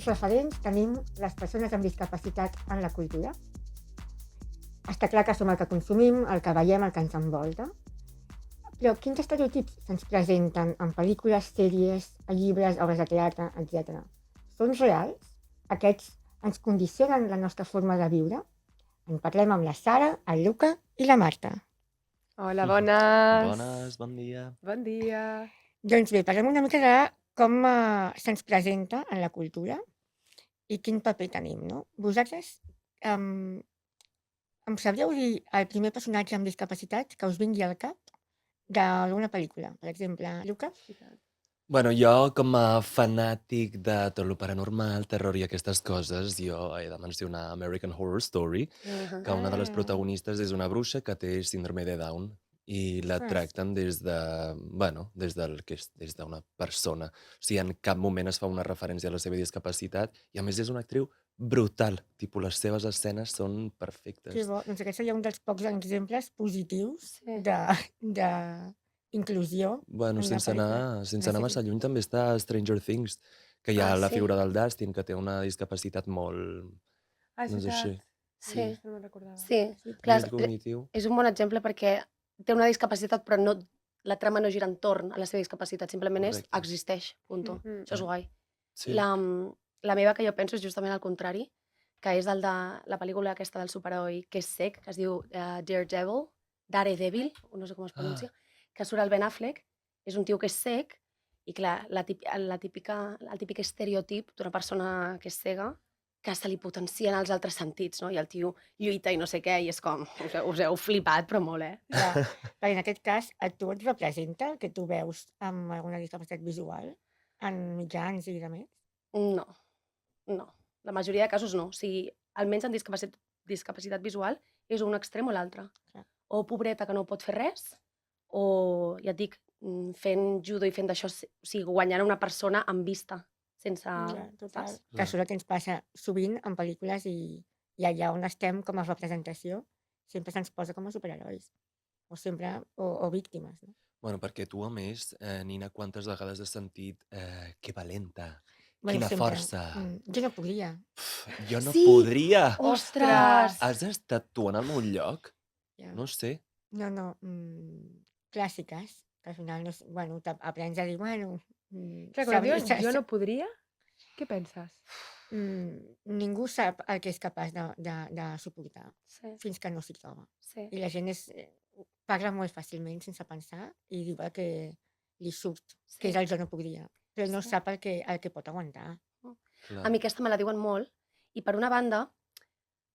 referents tenim les persones amb discapacitat en la cultura? Està clar que som el que consumim, el que veiem, el que ens envolta. Però quins estereotips se'ns presenten en pel·lícules, sèries, llibres, obres de teatre, etc.? Són reals? Aquests ens condicionen la nostra forma de viure? En parlem amb la Sara, el Luca i la Marta. Hola, bones. Bones, bon dia. Bon dia. Doncs bé, parlem una mica de com se'ns presenta en la cultura i quin paper tenim, no? Vosaltres em sabríeu dir el primer personatge amb discapacitat que us vingui al cap d'alguna pel·lícula? Per exemple, Luca? Bueno, jo com a fanàtic de tot lo paranormal, terror i aquestes coses, jo he de mencionar American Horror Story, que una de les protagonistes és una bruixa que té síndrome de Down i la Ostres. tracten des de, bueno, des d'una persona. O sigui, en cap moment es fa una referència a la seva discapacitat i a més és una actriu brutal. Tipus, les seves escenes són Que perfectes. bo. Doncs aquest seria un dels pocs exemples positius Sí. d'inclusió Bueno, en una sense pel·lícula. anar, sense anar Una massa sèrie. lluny, també està Stranger Things, que hi ha Ah, la sí? figura del Dustin, que té una discapacitat molt, Ah, és doncs així, veritat. Sí, No me'n recordava. sí. Sí. a Clar, nivell cognitiu. és un bon exemple perquè té una discapacitat, però no, la trama no gira entorn a la seva discapacitat, simplement Correcte. existeix, punto. Mhm. Això és guai. Sí. La meva que jo penso és justament al contrari, que és el de la pel·lícula aquesta del superheroi que és cec, que es diu Daredevil, o no sé com es pronuncia, que surt el Ben Affleck, és un tio que és cec, i clar, el típic estereotip d'una persona que és cega, que se li potencien els altres sentits, no? I el tio lluita i no sé què, i és com, us heu flipat, però molt, Clar, perquè en aquest cas, a tu et representa el que tu veus amb alguna discapacitat visual en mitjans i de més? No, no. La majoria de casos no. O sigui, almenys en discapacitat visual és un extrem o l'altre. Clar. O pobreta que no pot fer res, o, ja et dic, fent judo i fent d'això, o sigui, guanyant una persona amb vista, sense... Clar, total. saps? Que això és el que ens passa sovint en pel·lícules i allà on estem com a representació sempre se'ns posa com a superherois o víctimes. No? Bueno, perquè tu, a més, Nina, quantes vegades has sentit que valenta, Bueno, quina sempre. força, Jo no podia. jo no Sí! podria. Ostres! Has estat tu en el meu lloc? Ja. No sé. No, clàssiques, que al final aprens a dir, bueno... Clar, quan dius jo no podria, què penses? Ningú sap el que és capaç de suportar Sí, fins que no s'hi troba. sí. I la gent parla molt fàcilment sense pensar i diu el que li surt, que és el jo no podria, però no Sí. sap el que pot aguantar. Clar. A mi aquesta me la diuen molt, i per una banda,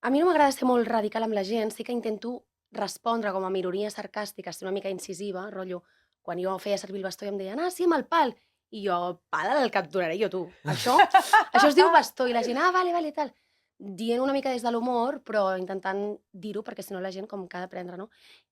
a mi no m'agrada ser molt radical amb la gent, sí que intento respondre com amb ironia sarcàstica, ser una mica incisiva, rotllo, quan jo feia servir el bastó i em deien, sí, amb el pal, i jo, pal el capturaré jo, tu. Això es diu bastó, i la gent, vale, tal. Dient una mica des de l'humor, però intentant dir-ho, perquè si no la gent com que ha d'aprendre, no?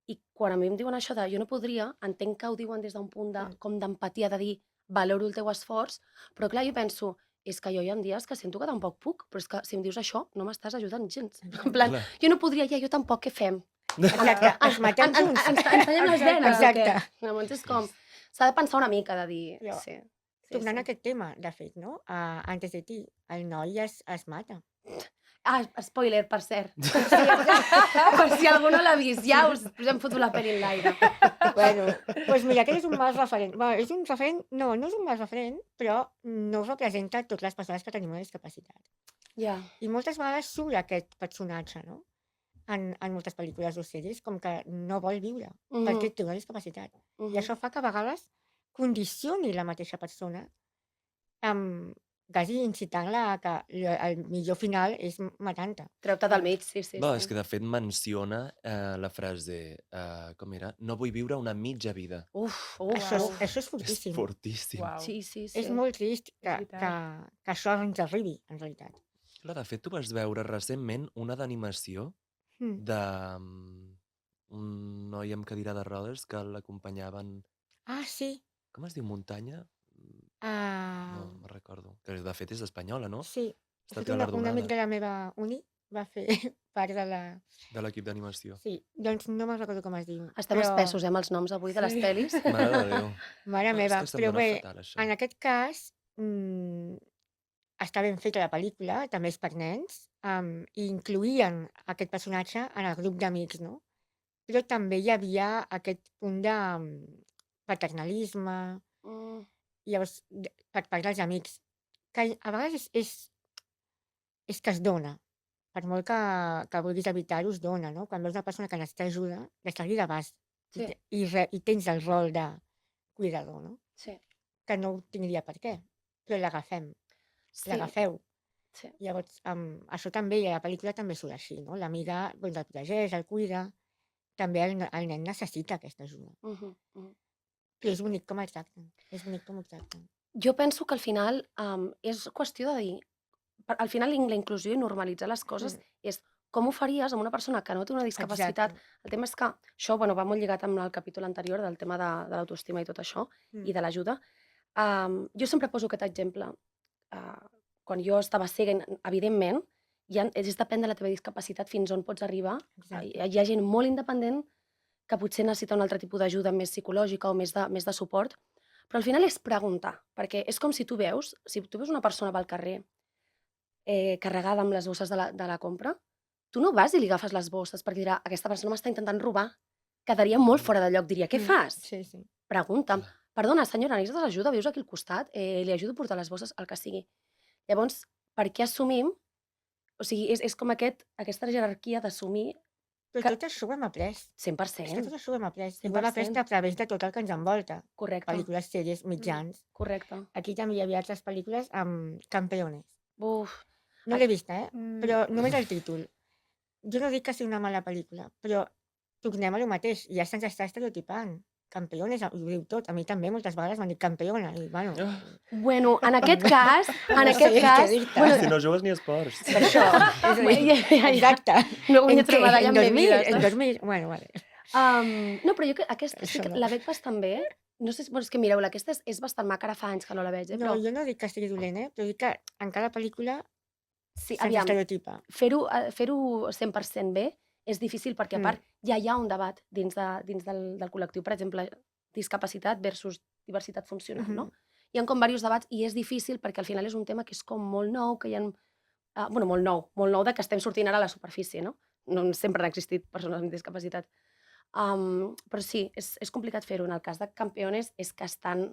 I quan a mi em diuen això de jo no podria, entenc que ho diuen des d'un punt com d'empatia, de dir, valoro el teu esforç, però clar, jo penso, és que jo hi ha dies que sento que tampoc puc, però és que si em dius això no m'estàs ajudant gens. En plan, Clar. jo no podria, jo tampoc, què fem? Exacte, ens matem junts. Ens tallem les venes, Exacte. o què? Llavors és com, s'ha de pensar una mica, de dir, Jo, sí. Tornant a aquest tema, de fet, no? Antes de ti, el noi es mata. Spoiler, per cert. Per si algú no l'ha vist, ja us hem fotut la pel·li en l'aire. Bueno, doncs mira, aquest és un mal referent. Bueno, és un referent, no és un mal referent, però no representa totes les persones que tenim una discapacitat. Ja. I moltes vegades surt aquest personatge, no? En moltes pel·lícules o sèries, com que no vol viure, perquè té una discapacitat. I això fa que a vegades condicioni la mateixa persona, quasi incitant-la a que el millor final és matant-te. Treu-te del mig, sí. Va, és que de fet menciona la frase, com era? No vull viure una mitja vida. Això és És fortíssim. fortíssim. Uau. Sí. És molt trist que veritat. això ens arribi, en realitat. Clar, de fet, tu vas veure recentment una d'animació de un noi amb cadira de rodes que l'acompanyaven... Ah, sí. Com es diu? Muntanya? No me'n recordo. Que de fet és espanyola, no? Sí. Ha estat Un amic galardonada de la meva uni va fer part de la... de l'equip d'animació. Sí, doncs no me'n recordo com es diu. Estem espessos, amb els noms avui de les pel·lis. Mare de Déu. Mare meva, És que se'm però dona bé, fatal, això. en aquest cas, està ben feta la pel·lícula, també és per nens, i incluïen aquest personatge en el grup d'amics, no? Però també hi havia aquest punt de paternalisme, Mm, llavors, per part dels amics, que a vegades és que es dona, per molt que vulguis evitar-ho, es dona, no? Quan veus una persona que necessita ajuda, deixar-li d'abast Sí, i tens el rol de cuidador, no? sí, Que no ho tindria per què, però l'agafem, sí, l'agafeu. sí. Llavors, això també, i a la pel·lícula també surt així, no? L'amiga doncs, el protegeix, el cuida, també el nen necessita aquesta ajuda. Mhm, mhm. Però és bonic com el tracten, és bonic com ho tracten. Jo penso que al final és qüestió de dir, al final la inclusió i normalitzar les coses és com ho faries amb una persona que no té una discapacitat. Exacte. El tema és que això va molt lligat amb el capítol anterior del tema de l'autoestima i tot això, i de l'ajuda. Jo sempre poso aquest exemple. Quan jo estava cega, evidentment, és depèn de la teva discapacitat fins on pots arribar. Exacte. Hi ha gent molt independent que potser necessita un altre tipus d'ajuda més psicològica o més de suport, però al final és preguntar, perquè és com si tu veus una persona pel carrer carregada amb les bosses de la compra, tu no vas i li agafes les bosses perquè dirà, aquesta persona m'està intentant robar, quedaria molt fora de lloc, diria, què fas? Sí, sí. Pregunta'm, perdona, senyora, necessites ajuda? Vius aquí al costat? Li ajudo a portar les bosses, el que sigui. Llavors, per què assumim? O sigui, és com aquesta jerarquia d'assumir Però que tot això ho hem après. És que 100%, tot això ho hem après. I ho hem après 100%. a través de tot el que ens envolta. Correcte, Pel·lícules, sèries, mitjans. correcte. Aquí també hi havia altres pel·lícules amb campeones. Uf, No l'he vista, Mm. però només el títol. Jo no dic que sigui una mala pel·lícula, però tornem a lo mateix. Ja se'ns està estereotipant. Campeones, ho diu tot. A mi també moltes vegades m'han dit campeona. I, bueno, bueno, en aquest cas, no sé què dir-te. Si no jugues ni a esports. Per això. És a dir, exacte. No guanyat què? medalla En en dormir? bebides. En dormir? Bueno, vale. No, però jo que aquesta, sí Això que no. la veig bastant bé. No sé, bueno, és que mireu-la, aquesta és bastant maca, ara fa anys que no la veig, No, però jo no dic que estigui dolent, però dic que en cada pel·lícula sí, se'ns aviam, estereotipa. fer-ho 100% bé és difícil perquè, a part, ja hi ha un debat dins del col·lectiu, per exemple, discapacitat versus diversitat funcional, no? Hi ha com diversos debats i és difícil perquè al final és un tema que és com molt nou, que hi ha... bueno, molt nou de que estem sortint ara a la superfície, no? No sempre han existit persones amb discapacitat. Però sí, és complicat fer-ho. En el cas de Campeones és que estan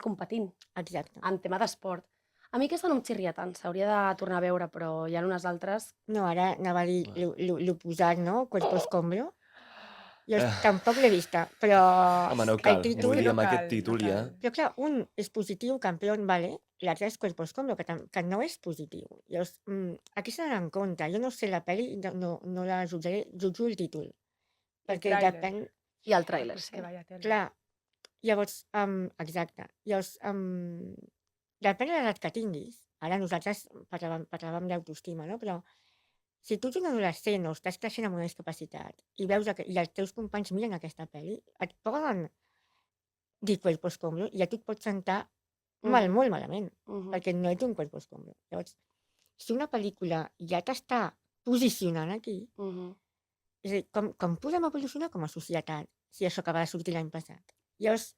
competint Exacte. en tema d'esport. A mi aquesta no em xirria tant, s'hauria de tornar a veure, però hi ha unes altres... No, ara anava a dir l'oposat, no? Cuerpo escombro. Jo tampoc l'he vista, però Home, no el cal. títol... Vull dir, amb no aquest cal, títol no ja... cal. Però clar, un és positiu, campió, vale, l'altre és cuerpo escombro, que no és positiu. Llavors, aquí s'ha d'anar en compte. Jo no sé la pel·li, no la jutjaré, jutjo el títol. Perquè tràiler. depèn... I el tràiler, És sí. que vaya tela. Clar, llavors, exacte. Llavors, depèn de l'edat que tinguis. Ara nosaltres parlàvem d'autoestima, no? Però si tu ets un adolescent o estàs creixent amb una discapacitat i veus i els teus companys miren aquesta pel·li, et poden dir cuerpo escombro i a tu et pots sentar molt malament, perquè no ets un cuerpo escombro. Llavors, si una pel·lícula ja t'està posicionant aquí, és a dir, com podem evolucionar com a societat si això acaba de sortir l'any passat? Llavors,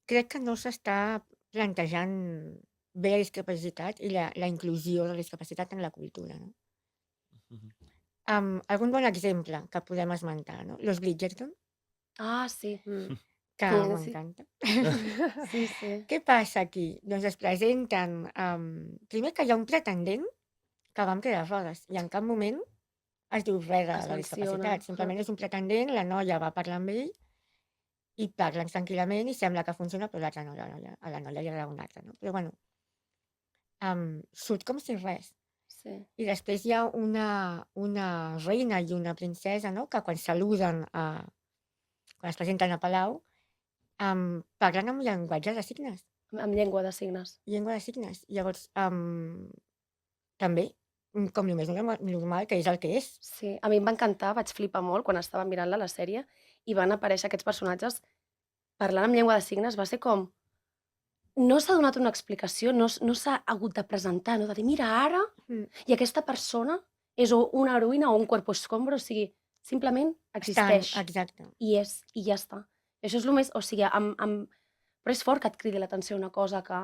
crec que no s'està plantejant bé la discapacitat i la inclusió de la discapacitat en la cultura, no? Algun bon exemple que podem esmentar, no? Los Bridgerton, Ah, sí. que Sí. m'encanta. Sí, sí. Què passa aquí? Doncs es presenten... primer que hi ha un pretendent que va amb cadira de rodes i en cap moment es diu res de Es la menciona. discapacitat. Simplement és un pretendent, la noia va parlar amb ell i parlen tranquil·lament i sembla que funciona, però l'altra no, a la noia li agrada un altre, no? Però bueno, surt com si res. Sí. I després hi ha una reina i una princesa, no? Que quan saluden, quan es presenten a Palau, parlen amb llenguatge de signes, Amb llengua de signes. llengua de signes. Llavors, també, com el més normal, que és el que és. Sí, a mi em va encantar, vaig flipar molt quan estava mirant-la, la sèrie, i van aparèixer aquests personatges parlant amb llengua de signes, va ser com... No s'ha donat una explicació, no s'ha hagut de presentar, no? De dir, mira, ara, i aquesta persona és o una heroïna o un cuerpo escombro, o sigui, simplement existeix. Exacte. I ja està. I això és el més... O sigui, però és fort que et cridi l'atenció una cosa que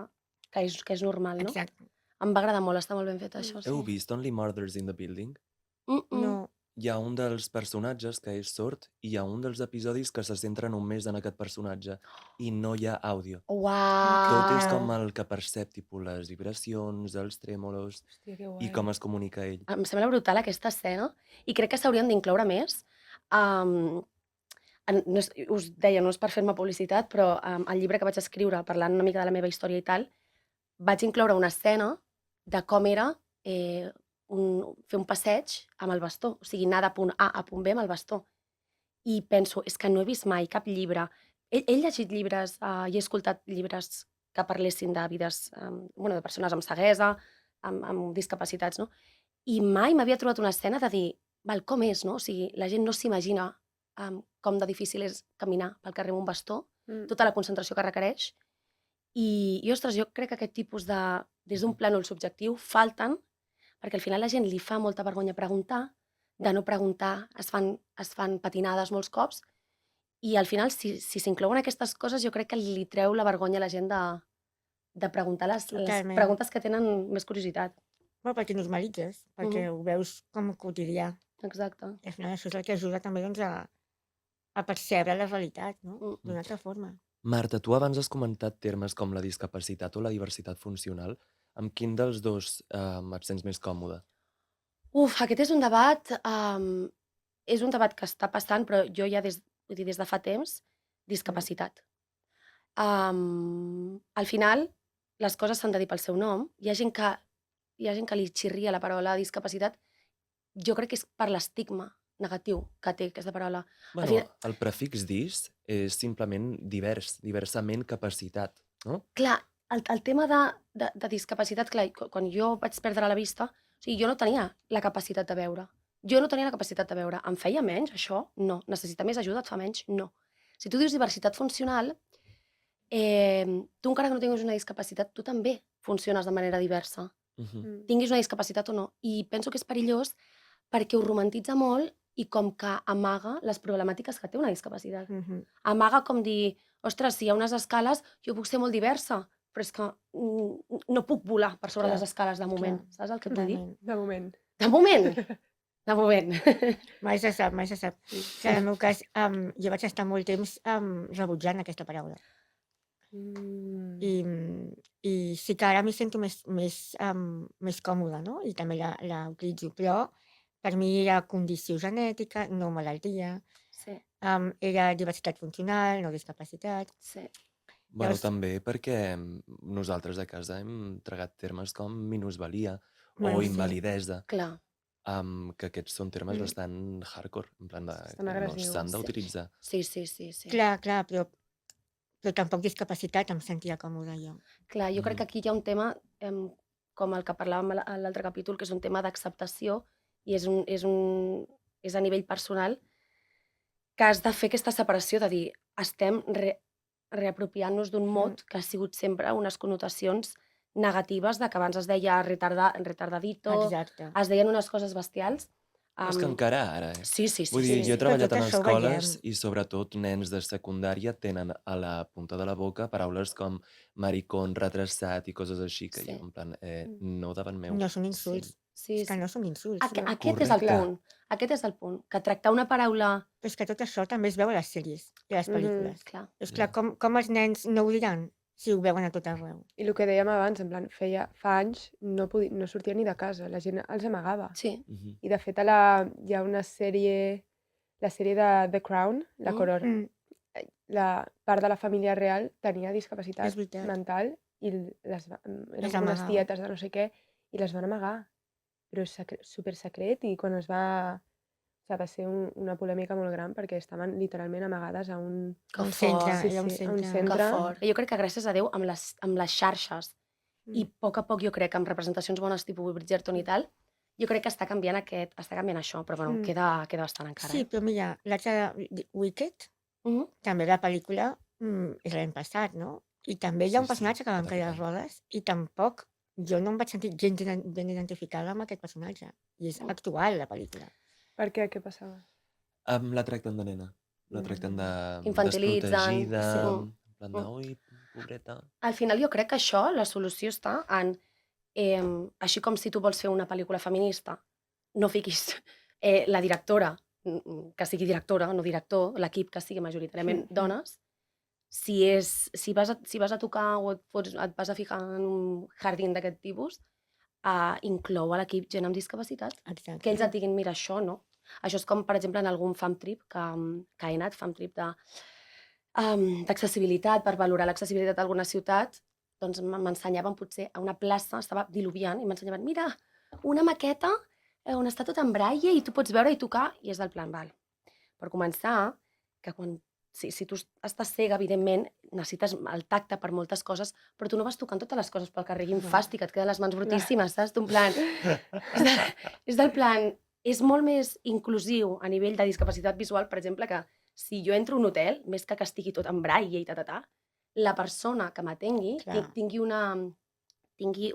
que és normal, no? Exacte. Em va agradar molt, està molt ben fet això, Heu sí. vist Only Murders in the Building? No. Hi ha un dels personatges que és sord i hi ha un dels episodis que se centra només en aquest personatge i no hi ha àudio. Tot és com Uau! el que percep, tipus les vibracions, els trèmolos Hòstia, que i guai. com es comunica ell. Em sembla brutal aquesta escena i crec que s'haurien d'incloure més. No és, us deia, no és per fer-me publicitat, però el llibre que vaig escriure parlant una mica de la meva història i tal, vaig incloure una escena de com era fer un passeig amb el bastó, o sigui, anar de punt A a punt B amb el bastó. I penso, és que no he vist mai cap llibre. He llegit llibres i he escoltat llibres que parlessin de vides, de persones amb ceguesa, amb discapacitats, no? I mai m'havia trobat una escena de dir, val, com és, no? O sigui, la gent no s'imagina com de difícil és caminar pel carrer amb un bastó, tota la concentració que requereix. I ostres, jo crec que aquest tipus de, des d'un plànol subjectiu, falten, perquè al final la gent li fa molta vergonya preguntar, de no preguntar, es fan patinades molts cops, i al final, si s'inclouen aquestes coses, jo crec que li treu la vergonya a la gent de preguntar les Totalment. preguntes que tenen més curiositat. Bueno, perquè normalitzes, perquè ho veus com quotidià. Exacte. I al final això és el que ajuda també doncs, a percebre la realitat, no? D'una altra forma. Marta, tu abans has comentat termes com la discapacitat o la diversitat funcional. Amb quin dels dos et sents més còmode? Aquest és un debat que està passant, però jo ja des de fa temps, discapacitat. Al final, les coses s'han de dir pel seu nom. Hi ha gent que li xirria la paraula discapacitat. Jo crec que és per l'estigma negatiu que té aquesta paraula. Bueno, el prefix dis és simplement diversament capacitat, no? Clar, el tema de discapacitat, clar, quan jo vaig perdre la vista, o sigui, jo no tenia la capacitat de veure. Em feia menys, això? No. Necessitar més ajuda et fa menys? No. Si tu dius diversitat funcional, tu encara que no tinguis una discapacitat, tu també funciones de manera diversa. Tinguis una discapacitat o no. I penso que és perillós perquè ho romantitza molt i com que amaga les problemàtiques que té una discapacitat. Amaga com dir, ostres, si hi ha unes escales, jo puc ser molt diversa, però és que no puc volar per sobre les escales de moment. Saps el que et vull dir? De moment. De moment! De moment. Mai se sap. En el meu cas, jo vaig estar molt temps rebutjant aquesta paraula. I sí que ara m'hi sento més còmoda, no? I també la utilitzo, però per mi era condició genètica, no malaltia, Sí, era diversitat funcional, no discapacitat. sí. Bueno, Llavors- també perquè nosaltres a casa hem tragat termes com minusvalia Bueno, o sí. invalidesa, Clar. que aquests són termes bastant hardcore, en plan de Estan que no agressius. s'han d'utilitzar. Sí. Clar, però tampoc discapacitat em sentia còmoda jo. Clar, jo crec que aquí hi ha un tema, com el que parlàvem a l'altre capítol, que és un tema d'acceptació i és a nivell personal, que has de fer aquesta separació de dir, estem reapropiant-nos d'un mot que ha sigut sempre unes connotacions negatives, de que abans es deia retardadito, Exacte. es deien unes coses bestials. És que encara ara, Sí. Vull dir, jo he Però treballat tot en això ho escoles veiem. i sobretot nens de secundària tenen a la punta de la boca paraules com maricón, retrasat i coses així, que Sí. jo en plan, no davant meu. No són insults. Sí. És que no són insults. Aquest és el Correcte. punt. Aquest és el punt. Que tractar una paraula... Però és que tot això també es veu a les sèries i a les pel·lícules. Clar. És clar, com els nens no ho diran si ho veuen a tot arreu? I el que dèiem abans, en plan, fa anys no sortia ni de casa, la gent els amagava. Sí. Mhm. I de fet hi ha una sèrie, la sèrie de The Crown, la Corona, la part de la família real tenia discapacitat És veritat. mental i eren Les com unes amagaven. tietes de no sé què i les van amagar, però super secret, i quan va ser una polèmica molt gran perquè estaven literalment amagades a un Que Un fort. centre, Sí, era un sí, a un centre. centre. Que fort. Jo crec que gràcies a Déu amb les xarxes i a poc jo crec que amb representacions bones tipus Bridgerton i tal, jo crec que està canviant això, però bueno, queda bastant encara. Sí, però mira, l'altre Wicked, també la pel·lícula és l'any passat, no? I també hi ha un Sí, personatge que va en aquest caire de any. rodes i tampoc jo no em vaig sentir gens ben identificada amb aquest personatge. I és actual, la pel·lícula. Per què? Què passava? La tracten de nena. La tracten de Infantilitzen, desprotegida, sí. en plan de, ui, pobreta. Al final jo crec que això, la solució està en, així com si tu vols fer una pel·lícula feminista, no fiquis la directora, que sigui directora, no director, l'equip que sigui majoritàriament dones, si vas a tocar o et vas a ficar en un jardín d'aquest tipus, inclou a l'equip gent amb discapacitat, que Exacte. ells et diguin, mira, això no. Això és com, per exemple, en algun fam trip que he anat, fam trip d'accessibilitat, per valorar l'accessibilitat d'alguna ciutat, doncs m'ensenyaven potser a una plaça, estava diluviant, i m'ensenyaven, mira, una maqueta on està tot en braille i tu pots veure i tocar, i és del plan, val. Per començar, que si tu estàs cega, evidentment, necessites el tacte per moltes coses, però tu no vas tocant totes les coses pel carrer, quin fàstic, et queden les mans brutíssimes, saps? Tu en plan... És del plan... És molt més inclusiu a nivell de discapacitat visual, per exemple, que si jo entro a un hotel, més que estigui tot en braille i la persona que m'atengui tingui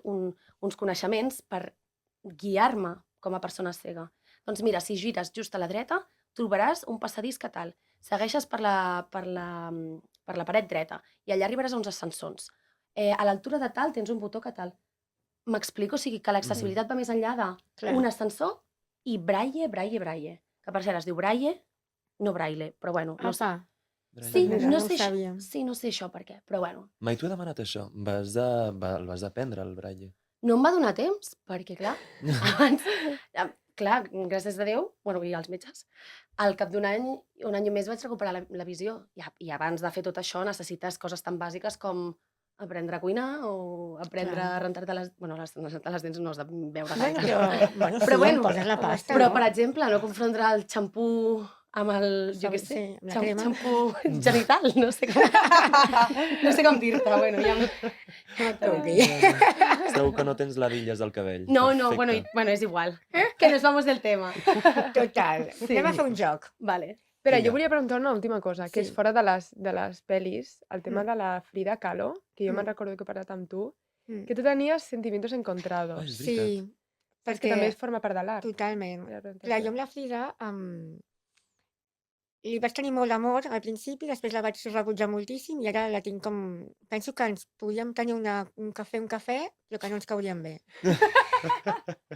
uns coneixements per guiar-me com a persona cega. Doncs mira, si gires just a la dreta, trobaràs un passadís que tal. Segueixes per la paret dreta i allà arribaràs a uns ascensors. A l'altura de tal tens un botó que tal. M'explico? O sigui, que l'accessibilitat va més enllà d'un ascensor i braille. Que per cert es diu braille, no braille, però bueno. No sé. Sí, no sé això per què, però bueno. Mai t'ho he demanat, això? El vas aprendre, el braille? No em va donar temps, perquè clar, abans, clar, gràcies a Déu, bueno, i als metges, al cap d'un any, un any i més vaig recuperar la visió. I abans de fer tot això necessites coses tan bàsiques com aprendre a cuinar o aprendre a rentar-te les... Bueno, rentar les dents no has de veure gaire. Però bueno, poses la pasta, però, per exemple, no confondre el xampú amb el, jo què sé, xampú genital, no sé com dir-te, bueno, ja no Segur que no tens ladilles al cabell. No, bueno, és igual, que nos vamos del tema. Total, anem a fer un joc. Vale. Però jo volia preguntar una última cosa, que és fora de les pel·lis, el tema de la Frida Kahlo, que jo me'n recordo que he parlat amb tu, que tu tenies sentimientos encontrados. Sí, perquè també forma part de l'art. Totalment. Clar, jo amb la Frida li vaig tenir molt d'amor al principi, després la vaig rebutjar moltíssim i ara la tinc com... Penso que ens podíem tenir un cafè, però que no ens cauríem bé.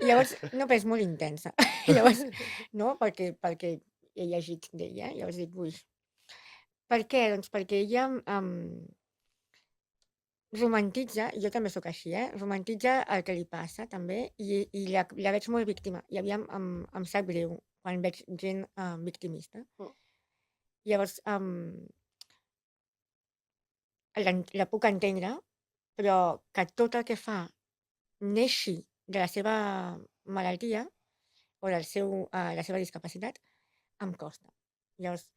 Llavors, no, però és molt intensa. Llavors, no, perquè he llegit d'ella, llavors dic, ui. Per què? Doncs perquè ella romantitza, jo també sóc així, romantitza el que li passa també i la veig molt víctima i aviam em sap greu quan veig gent victimista. Llavors, la puc entendre, però que tot el que fa neixi de la seva malaltia o la seva discapacitat em costa. Llavors,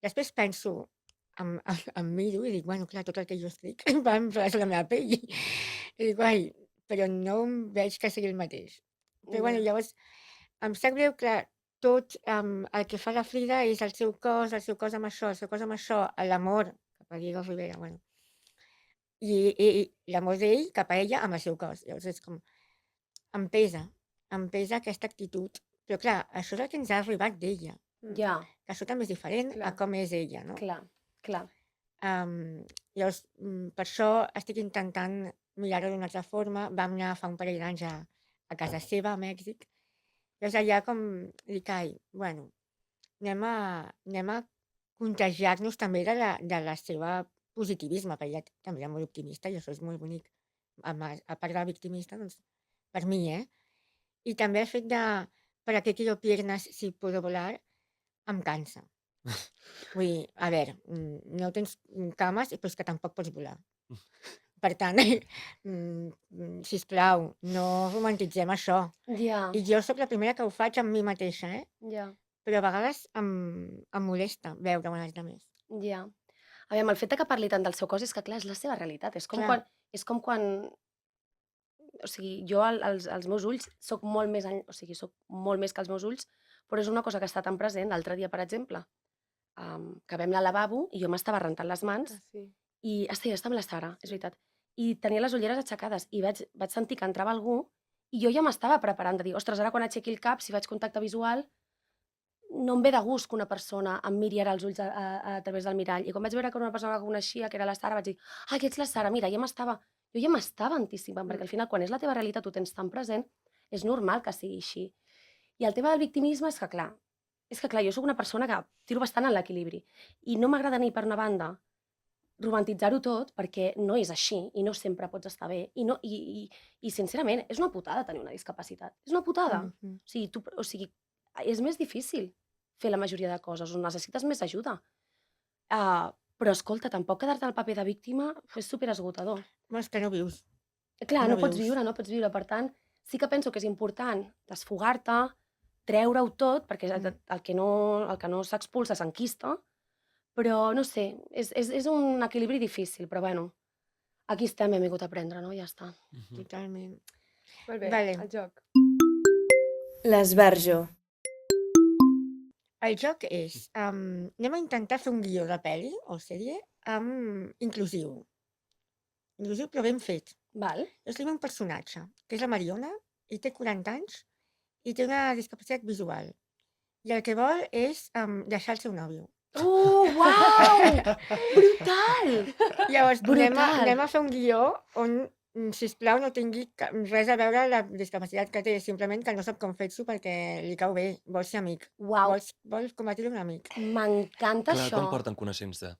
després penso, em miro i dic, bueno, clar, tot el que jo escric va en relació amb la meva pell. I dic, ai, però no em veig que sigui el mateix. Però bueno, llavors, em sap greu que tot el que fa la Frida és el seu cos amb això, l'amor cap a Diego Rivera, bueno. I l'amor d'ell cap a ella amb el seu cos. Llavors és com, em pesa aquesta actitud. Però clar, això és el que ens ha arribat d'ella. Ja. Que això també és diferent a com és ella, no? Clar. Llavors, per això estic intentant mirar-ho d'una altra forma. Vam anar fa un parell d'anys a casa seva, a Mèxic. Llavors allà com dic, ai, bueno, anem a contagiar-nos també de la seva positivisme, perquè ella també era molt optimista i això és molt bonic. A part de la victimista, doncs, per mi, I també el fet de ¿para qué quiero piernas si puedo volar? Em cansa. Vull dir, a veure, no tens cames, però és que tampoc pots volar. Per tant, sisplau, no romantitzem això. Ja. I jo sóc la primera que ho faig amb mi mateixa, Ja. però a vegades em molesta veure un altre més. Ja. A veure, el fet que parli tant del seu cos és que, clar, és la seva realitat. És com quan... O sigui, jo als meus ulls soc molt més que els meus ulls, però és una cosa que està tan present. L'altre dia, per exemple, que vam al lavabo i jo m'estava rentant les mans i estava amb la Sara, és veritat, i tenia les ulleres aixecades i vaig sentir que entrava algú i jo ja m'estava preparant de dir, ostres, ara quan aixequi el cap, si faig contacte visual, no em ve de gust que una persona em miri ara als ulls a través del mirall. I quan vaig veure que era una persona que coneixia, que era la Sara, vaig dir, que ets la Sara, mira, jo ja m'estava anticipant, perquè al final, quan és la teva realitat, ho tens tan present, és normal que sigui així. I el tema del victimisme és que, clar, jo sóc una persona que tiro bastant en l'equilibri. I no m'agrada ni per una banda romantitzar-ho tot, perquè no és així i no sempre pots estar bé. I sincerament, és una putada tenir una discapacitat. És una putada. O sigui, és més difícil fer la majoria de coses, on necessites més ajuda. Però, escolta, tampoc quedar-te al paper de víctima és superesgotador. És que no vius. Clar, No no pots vius. viure, no pots viure. Per tant, sí que penso que és important desfogar-te, treure-ho tot, perquè el que no s'expulsa s'enquista, però no sé, és un equilibri difícil, però bueno, aquí estem, hem vingut a aprendre, no? Ja està. Totalment. Molt bé, Vale. el joc. L'esbarjo. El joc és, anem a intentar fer un guió de pel·li o sèrie inclusiu. Inclusiu però ben fet. Val? Jo escric un personatge, que és la Mariona, i té 40 anys, i té una discapacitat visual. I el que vol és deixar el seu nòvio. Uau! Brutal! Llavors, Brutal! anem a fer un guió on, sisplau, no tingui res a veure la discapacitat que té, simplement que no sap com fer-s'ho perquè li cau bé, vol ser amic. Uau, Vols convertir-lo en amic. m'encanta Clar, això. com porten coneixent-se?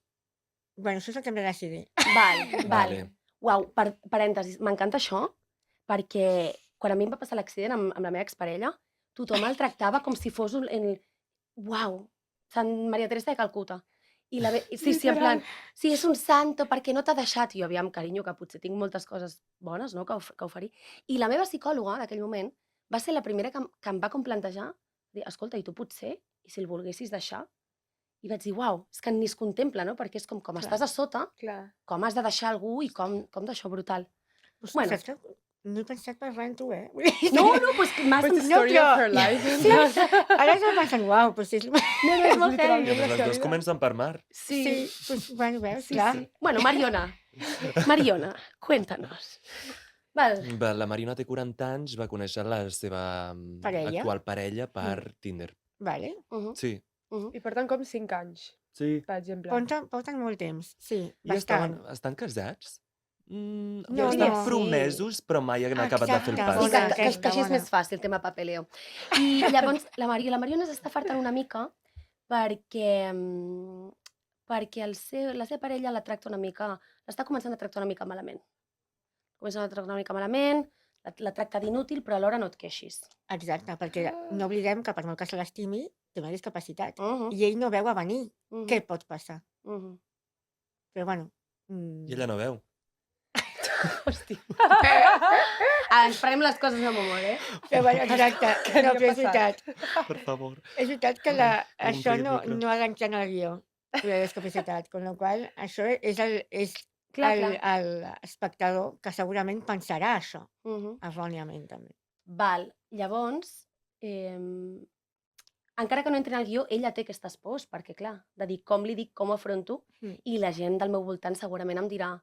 Bueno, això és el que hem de decidir. Val. Vale. Uau, parèntesis, m'encanta això, perquè quan a mi em va passar l'accident amb la meva exparella, tothom el tractava com si fos Uau, Sant Maria Teresa de Calcuta. Sí, en plan, sí, és un santo perquè no t'ha deixat. I jo, aviam, carinyo, que potser tinc moltes coses bones, no?, que oferir. I la meva psicòloga, d'aquell moment, va ser la primera que em va com plantejar, dir, escolta, i tu potser, i si el volguessis deixar? I vaig dir, uau, és que ni es contempla, no?, perquè és com Clar. estàs a sota, Clar. com has de deixar algú i com d'això brutal. Ostres, Bueno. saps que no he pensat parlar amb tu, eh? No, doncs m'has... But the No, story però- of her life. Sí, ara estic pensant, uau, però si és... No, és molt I heavy. a més, les dues comencen per mar. Sí, doncs, bueno, veus, Sí, clar. sí. Bueno, Mariona, cuéntanos. Val. La Mariona té 40 anys, va conèixer la seva Parella. actual parella per Tinder. Vale. Sí. I porten com 5 anys, Sí. per exemple. Porten molt temps, sí, I bastant. estan casats? No, estan no. promesos, però mai han acabat de fer el Exacte, pas. Sí, bona, que aquesta, així és bona. més fàcil, tema papeleo. I llavors la Mariona s'està fartant una mica perquè la seva parella la tracta una mica, l'està començant a tractar una mica malament. Comença a tractar una mica malament, la tracta d'inútil, però alhora no et queixis. Exacte, perquè no oblidem que per molt que se l'estimi, té una discapacitat. Uh -huh. I ell no veu a venir què pot passar. Però bueno... I ella no veu. Hòstia. Ens prenem les coses amb humor, eh? Però bueno, exacte. Què No, li ha però és passat? veritat. Per favor. És veritat que això Rompre el micro. no ha d'entrar en el guió, la discapacitat, con la qual això és Clar. l'espectador que segurament pensarà això, Uh -huh. erròniament també. Val, llavors, encara que no entri en el guió, ella té aquestes pors, perquè clar, de dir com li dic, com ho afronto, i la gent del meu voltant segurament em dirà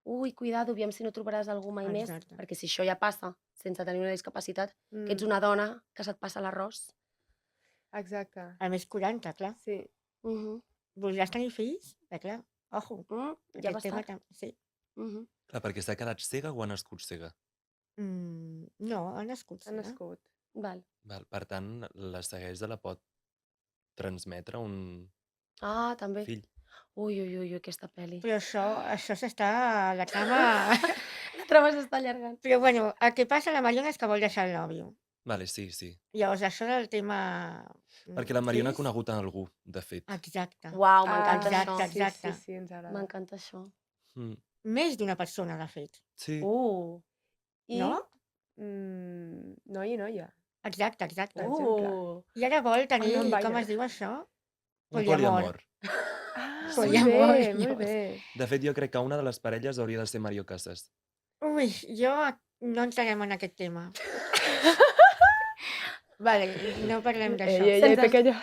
ui, cuidado, aviam si no trobaràs algú mai més, Exacte. perquè si això ja passa sense tenir una discapacitat, que ets una dona que se't passa l'arròs. Exacte. A més 40, clar. Sí. Voldràs tenir fills? Clar, ojo. Ja va Aquest tema estar. sí. Clar, perquè s'ha quedat cega o ha nascut cega? No, ha nascut. Ha nascut. Val. Per tant, la ceguesa la pot transmetre un També. fill. Ui, aquesta pel·li. Però això s'està... La trama... La trama s'està allargant. Però bueno, el que passa a la Mariona és que vol deixar el nòvio. Vale, sí. Llavors, això del tema... Perquè la Mariona ha fills, conegut a algú, de fet. Exacte. Uau, m'encanta exacte, això. exacte. Sí, ens agrada. M'encanta això. Més d'una persona, de fet. Sí. I... No? Noi i noia. Exacte. exemple. I ara vol tenir, no em com balla. es diu això? Un poliamor. Molt Poliamor, bé, Dios. molt bé. De fet, jo crec que una de les parelles hauria de ser Mario Casas. Ui, jo no entrarem en aquest tema. Vale, no parlem d'això. Ei, pequeña.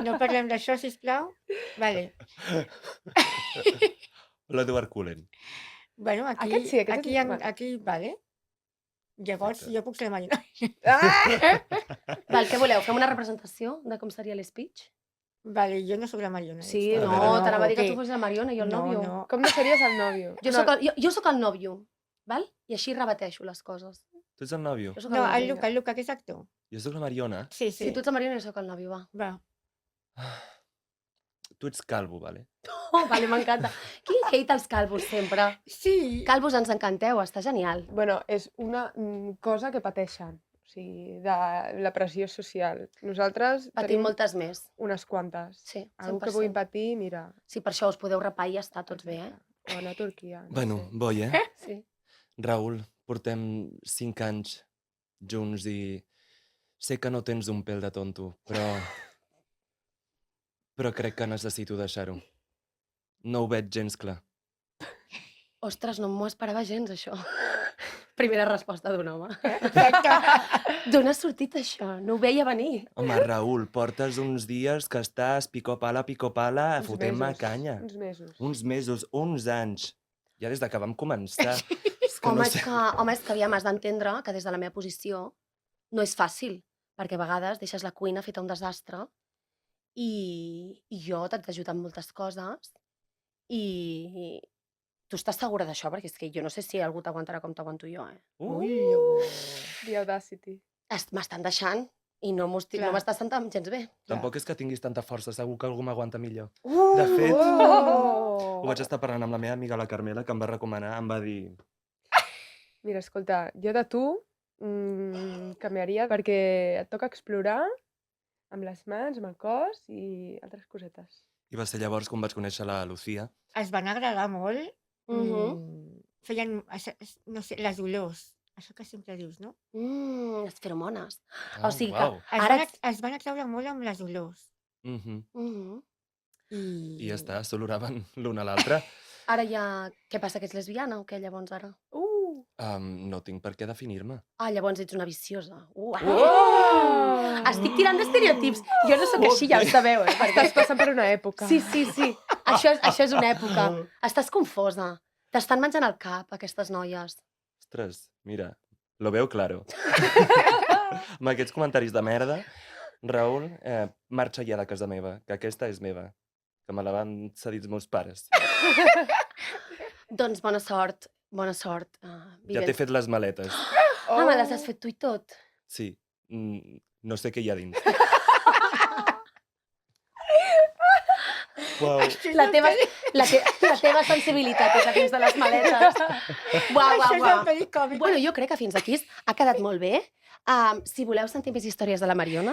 No parlem d'això, sisplau? Vale. L'Edward Cullen. Bueno, Aquest sí, aquest és- aquí, vale. Llavors, Exacte. jo puc ser la Mariona. Ah! Val, què voleu? Fem una representació de com seria l'speech? Vale, jo no sóc la Mariona. Sí, A no, veure. t'anava a dir que ok. tu fos la Mariona i jo el No, nòvio. no. Com no series el nòvio? Jo sóc el nòvio, val? I així rebateixo les coses. Tu ets el nòvio? Jo sóc No, el el nòvio. Luca, que és actor. Jo sóc la Mariona. Sí, Si sí. tu ets la Mariona, jo sóc el nòvio, va. Va. Tu ets calvo, vale? Oh, vale, m'encanta. Quin hate als calvos, sempre. Sí. Calvos, ens encanteu, està genial. Bueno, és una cosa que pateixen. O sigui, de la pressió social. Nosaltres Patim tenim moltes més. unes quantes. Sí, Algú que 100%. pugui patir, mira. Sí, per això us podeu rapar i ja està tots bé, eh? O anar a Turquia. No Bueno, sé. boi, Sí. Raül, portem 5 anys junts i sé que no tens un pèl de tonto, però crec que necessito deixar-ho. No ho veig gens clar. Ostres, no m'ho esperava gens, això. Primera resposta d'un home. Exacte. D'on ha sortit això? No ho veia venir. Home, Raül, portes uns dies que estàs pico-pala, Uns fotent-me mesos, canya. Uns mesos. Uns mesos, uns anys. Ja des de que vam començar. És que Home, no és sé... que aviam, has d'entendre que des de la meva posició no és fàcil, perquè a vegades deixes la cuina feta un desastre i jo t'haig d'ajudar amb moltes coses i tu estàs segura d'això? Perquè és que jo no sé si algú t'aguantarà com t'aguanto jo, eh? The Audacity. M'estan deixant i no Clar. m'estàs sentant gens bé. Tampoc és que tinguis tanta força, segur que algú m'aguanta millor. Uh! De fet, Oh! ho vaig estar parlant amb la meva amiga la Carmela, que em va recomanar, em va dir... Mira, escolta, jo de tu canviaria perquè et toca explorar amb les mans, amb el cos i altres cosetes. I va ser llavors quan vaig conèixer la Lucía. Es van agradar molt. Mhm. Feien, no sé, les olors. Això que sempre dius, no? Les feromones. Ah, O sigui que uau. ara... Es van atreure molt amb les olors. Mhm. Mhm. I ja està, s'oloraven l'una a l'altra. Ara ja... Què passa, que ets lesbiana o què llavors ara? No tinc per què definir-me. Ah, llavors ets una viciosa. Oh! Estic tirant d'estereotips. Jo no sóc així, ja ho sabeu, eh? Perquè... Estàs passant per una època. Sí. Això és una època. Estàs confosa. T'estan menjant el cap, aquestes noies. Ostres, mira, lo veo claro. Amb aquests comentaris de merda, Raül, marxa ja de casa meva, que aquesta és meva, que me la van cedir els meus pares. Doncs bona sort. Bona sort. Ja t'he fet les maletes. Oh! Me les has fet tu i tot. Sí, no sé què hi ha dins. Uau. La teva sensibilitat és a dins de les maletes. Uau. Això és el perill còmic. Bueno, jo crec que fins aquí ha quedat molt bé. Si voleu sentir més històries de la Mariona,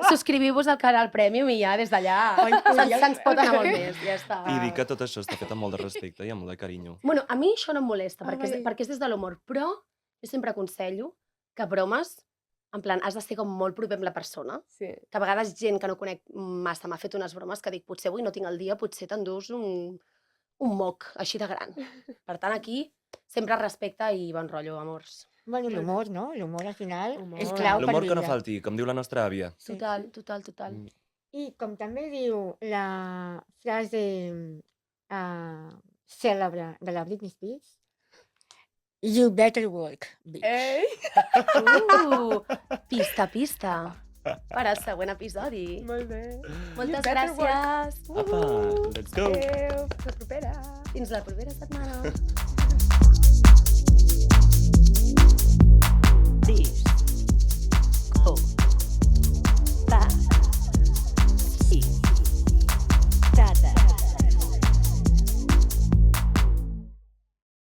subscriviu-vos al canal Premium i ja des d'allà se'ns pot anar molt més. Ja està. I dic que tot això està fet amb molt de respecte i amb molt de carinyo. Bueno, a mi això no em molesta, Ai. perquè és des de l'humor, però jo sempre aconsello que bromes, en plan, has de ser com molt proper amb la persona, Sí. que a vegades gent que no conec massa m'ha fet unes bromes que dic, potser avui no tinc el dia, potser t'endús un moc així de gran. Per tant, aquí sempre respecte i bon rotllo, amors. Bueno, l'humor, no? L'humor al final Humor. és clau per L'humor que no viure. falti, com diu la nostra àvia. Sí. Total. Mm. I com també diu la frase cèlebre de la Britney Spears, you better work, bitch. Ei! Pista. Per al següent episodi. Molt bé. Moltes You better work. gràcies. Apa, let's go! Adéu, fins la propera. Fins la propera setmana.